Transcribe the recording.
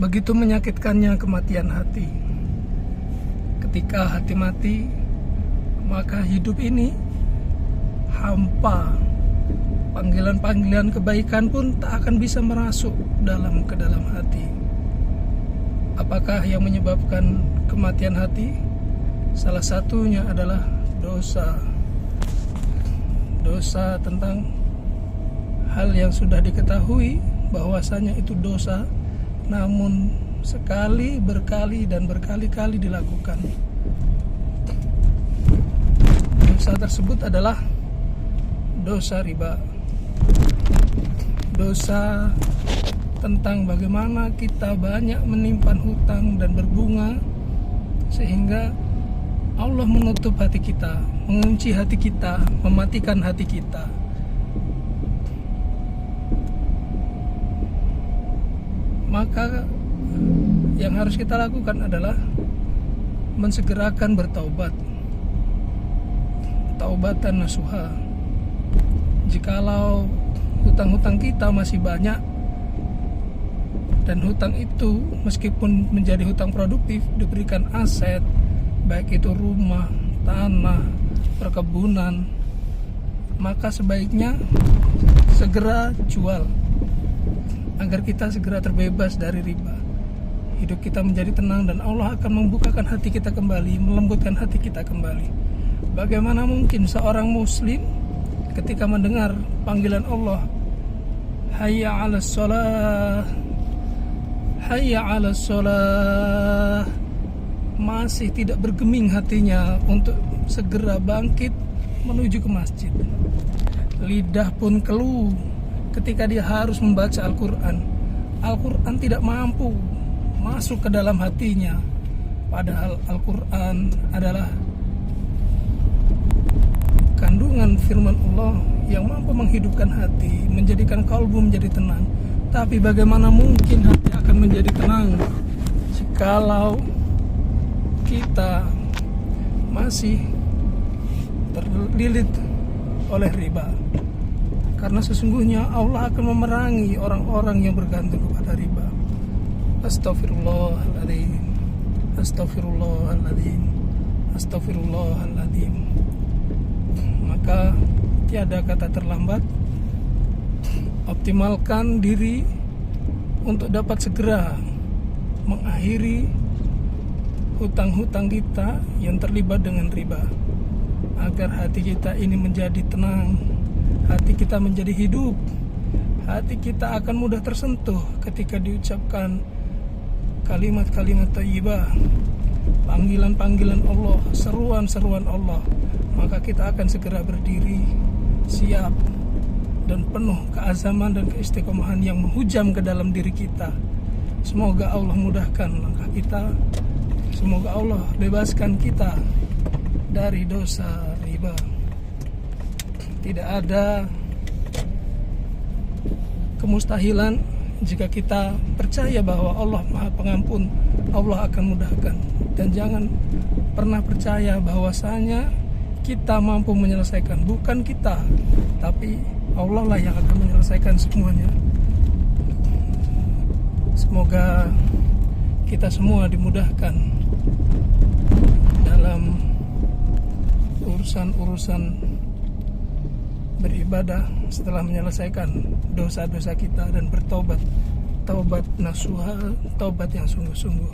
Begitu menyakitkannya kematian hati. Ketika hati mati, maka hidup ini hampa. Panggilan-panggilan kebaikan pun tak akan bisa merasuk ke dalam hati. Apakah yang menyebabkan kematian hati? Salah satunya adalah dosa. Dosa tentang hal yang sudah diketahui bahwasanya itu dosa, namun sekali, berkali, dan berkali-kali dilakukan. Dosa tersebut adalah dosa riba. Dosa tentang bagaimana kita banyak menyimpan hutang dan berbunga, sehingga Allah menutup hati kita, mengunci hati kita, mematikan hati kita. Maka yang harus kita lakukan adalah mensegerakan bertaubat. Taubatan nasuha. Jikalau hutang-hutang kita masih banyak, dan hutang itu meskipun menjadi hutang produktif, diberikan aset, baik itu rumah, tanah, perkebunan, maka sebaiknya segera jual agar kita segera terbebas dari riba. Hidup kita menjadi tenang dan Allah akan membukakan hati kita kembali, melembutkan hati kita kembali. Bagaimana mungkin seorang muslim ketika mendengar panggilan Allah, hayya 'alas shalah, hayya 'alas shalah, masih tidak bergeming hatinya untuk segera bangkit menuju ke masjid. Lidah pun keluh ketika dia harus membaca Al-Quran. Al-Quran tidak mampu masuk ke dalam hatinya, padahal Al-Quran adalah kandungan firman Allah yang mampu menghidupkan hati, menjadikan kalbu menjadi tenang. Tapi bagaimana mungkin hati akan menjadi tenang jikalau kita masih terlilit oleh riba? Karena sesungguhnya Allah akan memerangi orang-orang yang bergantung kepada riba. Astaghfirullahaladzim, astaghfirullahaladzim, astaghfirullahaladzim. Maka tiada kata terlambat. Optimalkan diri untuk dapat segera mengakhiri hutang-hutang kita yang terlibat dengan riba, agar hati kita ini menjadi tenang, hati kita menjadi hidup, hati kita akan mudah tersentuh ketika diucapkan kalimat-kalimat thayyibah, panggilan-panggilan Allah, seruan-seruan Allah. Maka kita akan segera berdiri siap dan penuh keazaman dan keistiqomahan yang menghujam ke dalam diri kita. Semoga Allah mudahkan langkah kita. Semoga Allah bebaskan kita dari dosa riba. Tidak ada kemustahilan jika kita percaya bahwa Allah Maha Pengampun, Allah akan mudahkan. Dan jangan pernah percaya bahwasanya kita mampu menyelesaikan. Bukan kita, tapi Allah lah yang akan menyelesaikan semuanya. Semoga kita semua dimudahkan dalam urusan-urusan beribadah setelah menyelesaikan dosa-dosa kita dan bertobat. Taubat nasuha, taubat yang sungguh-sungguh.